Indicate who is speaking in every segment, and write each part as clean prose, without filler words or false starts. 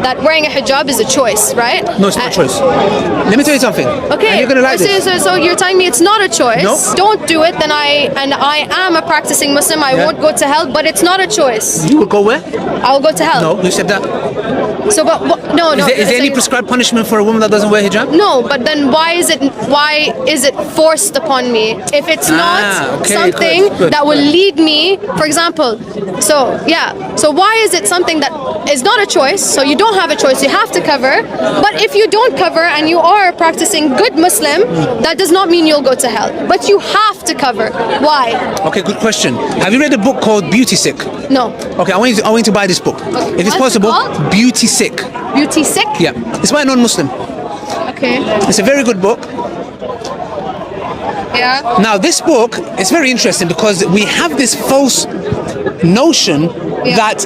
Speaker 1: that wearing a hijab is a choice, right?
Speaker 2: No, it's not a choice. Let me tell you something.
Speaker 1: Okay.
Speaker 2: And you're gonna like this.
Speaker 1: So you're telling me it's not a choice.
Speaker 2: No.
Speaker 1: Don't do it. Then I am a practicing Muslim. I won't go to hell, but it's not a choice.
Speaker 2: You will go where?
Speaker 1: I'll go to hell.
Speaker 2: No, who said that?
Speaker 1: So, but no.
Speaker 2: Is there any prescribed punishment for a woman that doesn't wear hijab?
Speaker 1: No, but then why is it forced upon me if it's not something
Speaker 2: good.
Speaker 1: that will lead me, for example? So why is it something that is not a choice? So you don't have a choice, you have to cover. But if you don't cover and you are a practicing good Muslim, that does not mean you'll go to hell. But you have to cover. Why?
Speaker 2: Okay, good question. Have you read a book called Beauty Sick?
Speaker 1: No.
Speaker 2: Okay, I want you to buy this book. If it's
Speaker 1: What's it
Speaker 2: possible,
Speaker 1: called?
Speaker 2: Beauty Sick.
Speaker 1: Beauty sick?
Speaker 2: Yeah, it's by a non-Muslim.
Speaker 1: Okay.
Speaker 2: It's a very good book.
Speaker 1: Yeah.
Speaker 2: Now, this book is very interesting because we have this false notion that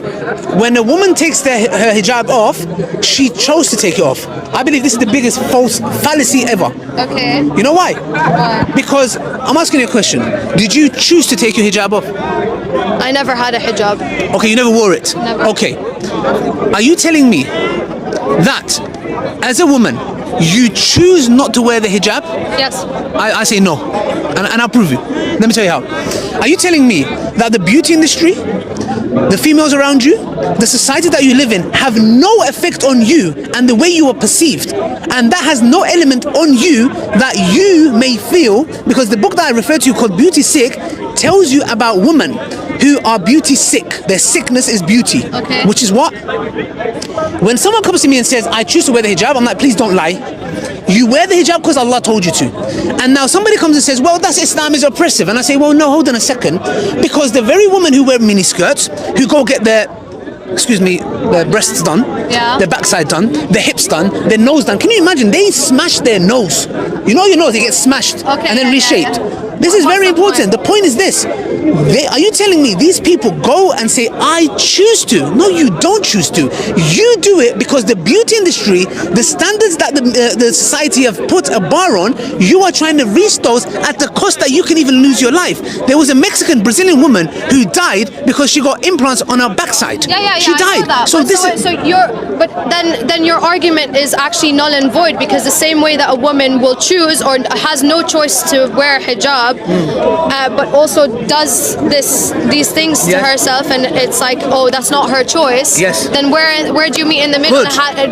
Speaker 2: when a woman takes her hijab off, she chose to take it off. I believe this is the biggest false fallacy ever.
Speaker 1: Okay.
Speaker 2: You know why?
Speaker 1: Why?
Speaker 2: Because I'm asking you a question. Did you choose to take your hijab off?
Speaker 1: I never had a hijab.
Speaker 2: Okay, you never wore it?
Speaker 1: Never.
Speaker 2: Okay. Are you telling me that as a woman, you choose not to wear the hijab?
Speaker 1: Yes.
Speaker 2: I say no. And I'll prove you. Let me tell you how. Are you telling me that the beauty industry, the females around you, the society that you live in have no effect on you and the way you are perceived, and that has no element on you that you may feel? Because the book that I refer to called Beauty Sick tells you about women who are beauty sick. Their sickness is beauty.
Speaker 1: Okay.
Speaker 2: Which is what? When someone comes to me and says, I choose to wear the hijab, I'm like, please don't lie. You wear the hijab because Allah told you to. And now somebody comes and says, well, that's Islam is oppressive. And I say, well, no, hold on a second. Because the very women who wear mini skirts, who go get their breasts done, their backside done, their hips done, their nose done. Can you imagine? They smash their nose. You know your nose, they get smashed and then reshaped. This is very important. The point is this. Are you telling me these people go and say, I choose to? No, you don't choose to. You do it because the beauty industry, the standards that the society have put a bar on, you are trying to reach those at the cost that you can even lose your life. There was a Brazilian woman who died because she got implants on her backside. She died.
Speaker 1: But then your argument is actually null and void, because the same way that a woman will choose or has no choice to wear hijab, but also does these things to herself, and it's like, oh, that's not her choice.
Speaker 2: Yes.
Speaker 1: Then where do you meet in the middle?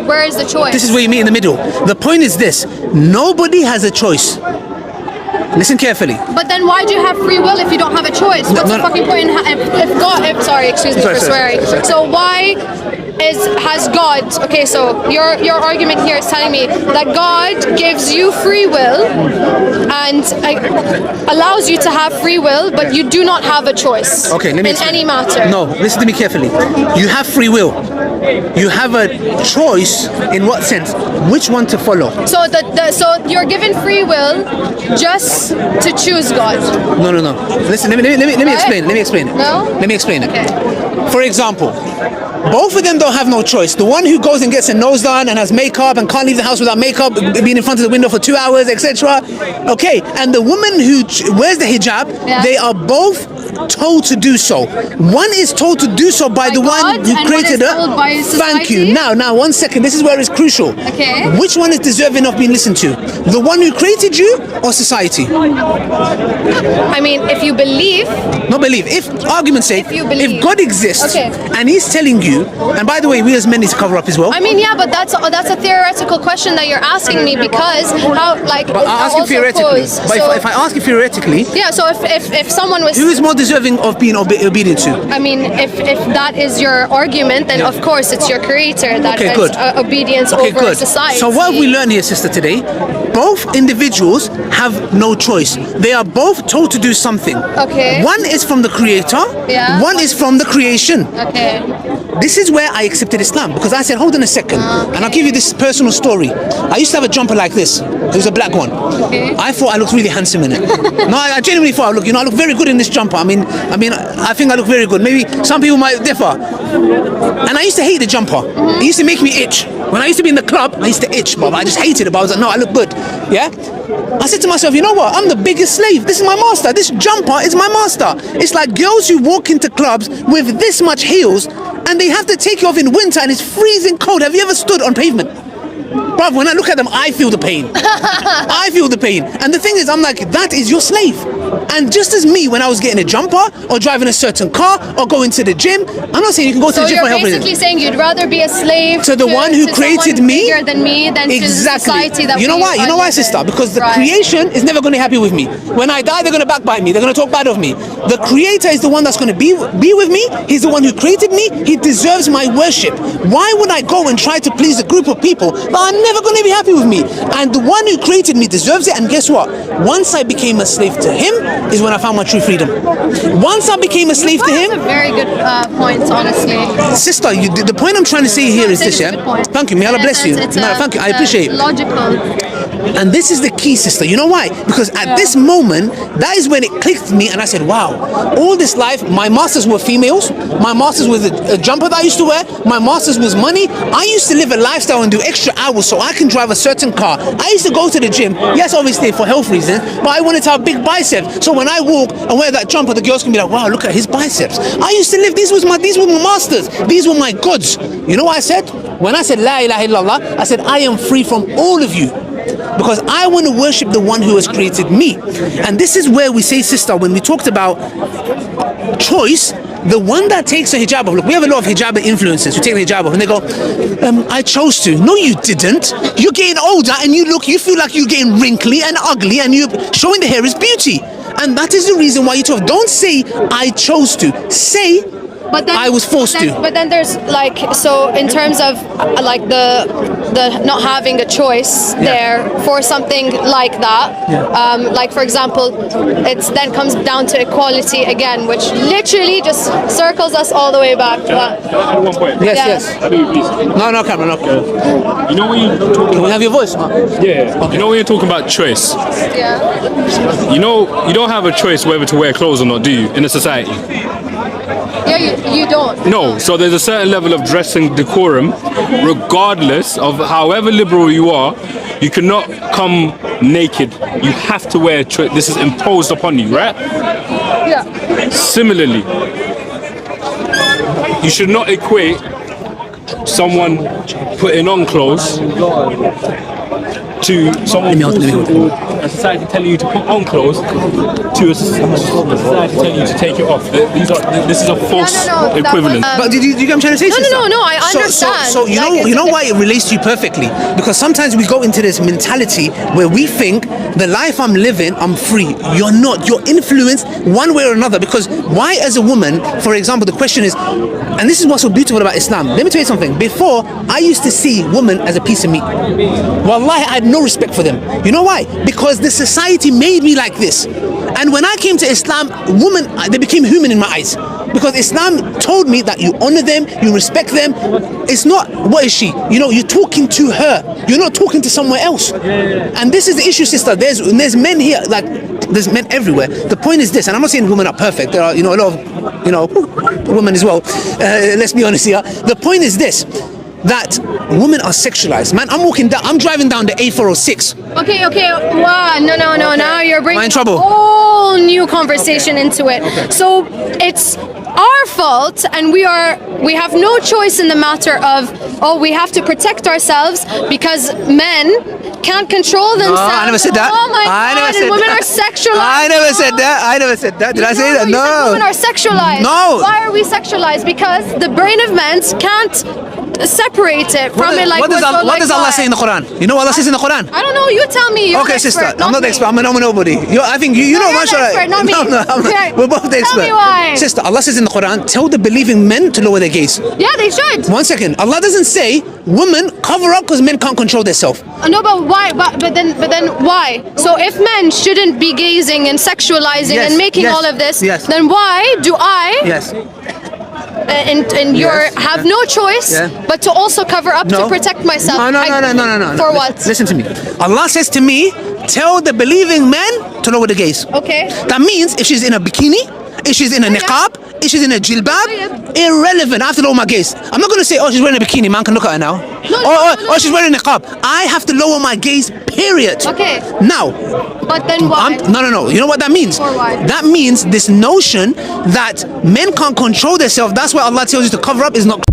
Speaker 1: Where is the choice?
Speaker 2: This is where you meet in the middle. The point is this: nobody has a choice. Listen carefully.
Speaker 1: But then why do you have free will if you don't have a choice? What's the fucking point in sorry, excuse me for swearing. So why has God, okay, so your argument here is telling me that God gives you free will and allows you to have free will, but you do not have a choice in any matter.
Speaker 2: No, listen to me carefully. You have free will. You have a choice in what sense? Which one to follow? So
Speaker 1: so you're given free will just to choose God.
Speaker 2: No. Listen, let me explain. Let me explain it.
Speaker 1: No?
Speaker 2: Let me explain it.
Speaker 1: Okay.
Speaker 2: For example, both of them don't have no choice. The one who goes and gets her nose done and has makeup and can't leave the house without makeup, being in front of the window for 2 hours, etc. Okay, and the woman who wears the hijab, they are both told to do so. One is told to do so by the
Speaker 1: God,
Speaker 2: one who created her. Thank you. Now, 1 second. This is where it's crucial.
Speaker 1: Okay.
Speaker 2: Which one is deserving of being listened to? The one who created you or society?
Speaker 1: I mean, if you believe.
Speaker 2: Not believe. If, argument's sake, if God exists and He's telling you, and by the way, we as men need to cover up as well.
Speaker 1: I mean, yeah, but that's a theoretical question that you're asking me, because how, like,
Speaker 2: but I ask you theoretically. But if I ask you theoretically,
Speaker 1: yeah. So if someone was,
Speaker 2: who is more deserving of being obedient to?
Speaker 1: I mean, if that is your argument, then of course it's your creator that is obedience over society.
Speaker 2: So what have we learned here, sister, today? Both individuals have no choice. They are both told to do something.
Speaker 1: Okay.
Speaker 2: One is from the creator.
Speaker 1: Yeah.
Speaker 2: One is from the creation.
Speaker 1: Okay.
Speaker 2: This is where I accepted Islam, because I said, hold on a second, and I'll give you this personal story. I used to have a jumper like this. It was a black one.
Speaker 1: Okay.
Speaker 2: I thought I looked really handsome in it. No, I genuinely thought I look very good in this jumper. I mean, I think I look very good. Maybe some people might differ. And I used to hate the jumper. It used to make me itch. When I used to be in the club, I used to itch, but I just hated it. But I was like, no, I look good. Yeah? I said to myself, you know what? I'm the biggest slave. This is my master. This jumper is my master. It's like girls who walk into clubs with this much heels and they have to take you off in winter and it's freezing cold. Have you ever stood on pavement? Bruv, when I look at them, I feel the pain. I feel the pain. And the thing is, I'm like, that is your slave. And just as me, when I was getting a jumper or driving a certain car or going to the gym, I'm not saying you can go to the gym for help.
Speaker 1: So you're basically saying you'd rather be a slave
Speaker 2: to the one who created me,
Speaker 1: bigger than me, than to the society that
Speaker 2: you know why? You know why, sister? Because the creation is never going to be happy with me. When I die, they're going to backbite me. They're going to talk bad of me. The creator is the one that's going to be with me. He's the one who created me. He deserves my worship. Why would I go and try to please a group of people that are never going to be happy with me? And the one who created me deserves it. And guess what? Once I became a slave to him is when I found my true freedom. Once I became a slave to him.
Speaker 1: That's a very good point, honestly.
Speaker 2: Sister, the point I'm trying to say here is this, yeah? Thank you. May Allah bless you. Thank you. I appreciate it.
Speaker 1: Logical.
Speaker 2: And this is the key, sister. You know why? Because at this moment, that is when it clicked to me and I said, wow, all this life, my masters were females. My masters was a jumper that I used to wear. My masters was money. I used to live a lifestyle and do extra hours so I can drive a certain car. I used to go to the gym. Yes, obviously for health reasons, but I wanted to have big biceps. So when I walk and wear that jumper, the girls can be like, wow, look at his biceps. I used to live, these were my masters. These were my goods. You know what I said? When I said La ilaha illallah, I said, I am free from all of you. Because I want to worship the one who has created me. And this is where we say, sister, when we talked about choice, the one that takes a hijab off, look, we have a lot of hijab influencers who take the hijab off and they go, I chose to. No, you didn't. You're getting older and you feel like you're getting wrinkly and ugly and you're showing the hair is beauty. And that is the reason why you chose. Don't say, I chose to. Say,
Speaker 1: but then,
Speaker 2: I was forced to.
Speaker 1: But then there's like, so in terms of like the not having a choice there for something like that, like for example, it's then comes down to equality again, which literally just circles us all the way back.
Speaker 3: At one point.
Speaker 2: Yes. No, Cameron, no.
Speaker 3: You know when you talk
Speaker 2: Can we have your voice?
Speaker 3: Yeah. Okay. You know when you're talking about choice.
Speaker 1: Yeah.
Speaker 3: You know you don't have a choice whether to wear clothes or not, do you? In a society.
Speaker 1: Yeah, you don't.
Speaker 3: No, so there's a certain level of dressing decorum, regardless of however liberal you are. You cannot come naked. You have to wear. This is imposed upon you, right?
Speaker 1: Yeah.
Speaker 3: Similarly, you should not equate someone putting on clothes to someone a society telling you to put on clothes to a society telling you to take it off. This is a false equivalent.
Speaker 2: But did you get what I'm trying to say?
Speaker 1: No, I understand.
Speaker 2: So you know why it relates to you perfectly? Because sometimes we go into this mentality where we think the life I'm living, I'm free. You're not. You're influenced one way or another. Because why, as a woman, for example, the question is, and this is what's so beautiful about Islam. Let me tell you something. Before, I used to see women as a piece of meat. Wallahi, I had no respect for them. You know why? Because the society made me like this. And when I came to Islam, women, they became human in my eyes. Because Islam told me that you honor them, you respect them. It's not, what is she? You know, you're talking to her. You're not talking to somewhere else. And this is the issue, sister. There's men here, like, there's men everywhere. The point is this, and I'm not saying women are perfect. There are, a lot of, women as well. Let's be honest here. The point is this, that women are sexualized. Man, I'm driving down the A406.
Speaker 1: Okay. Wow, no. Now you're bringing
Speaker 2: Am I in trouble?
Speaker 1: a whole new conversation into it. So it's our fault, and we have no choice in the matter of, we have to protect ourselves because men can't control themselves.
Speaker 2: No, I never said that.
Speaker 1: Oh my God, and women are sexualized.
Speaker 2: I never said that. Did I say that?
Speaker 1: You said
Speaker 2: No.
Speaker 1: women are sexualized.
Speaker 2: No.
Speaker 1: Why are we sexualized? Because the brain of men can't separate it from it. Like
Speaker 2: what does Allah say in the Quran? You know what Allah says in the Quran?
Speaker 1: I don't know. You tell me. You're
Speaker 2: Okay,
Speaker 1: an
Speaker 2: sister.
Speaker 1: expert,
Speaker 2: I'm not the expert. I'm a nobody. I think you know.
Speaker 1: You're the expert, not me.
Speaker 2: No. We're both the expert.
Speaker 1: Tell me why.
Speaker 2: Sister, Allah says in the Quran, tell the believing men to lower their gaze.
Speaker 1: Yeah, they should.
Speaker 2: 1 second. Allah doesn't say women cover up because men can't control themselves.
Speaker 1: No, but why? But then why? So if men shouldn't be gazing and sexualizing and making all of this, then why do I?
Speaker 2: Yes.
Speaker 1: And you have no choice but to also cover up to protect myself.
Speaker 2: No.
Speaker 1: For what?
Speaker 2: Listen to me. Allah says to me, tell the believing men to lower the gaze.
Speaker 1: Okay.
Speaker 2: That means if she's in a bikini, if she's in a niqab, If she's in a jilbab, irrelevant. I have to lower my gaze. I'm not gonna say, oh, she's wearing a bikini, man can look at her now. Or she's wearing a niqab. I have to lower my gaze, period.
Speaker 1: Okay.
Speaker 2: Now,
Speaker 1: But then why?
Speaker 2: no. You know what that means?
Speaker 1: Or why?
Speaker 2: That means this notion that men can't control themselves. That's why Allah tells you to cover up is not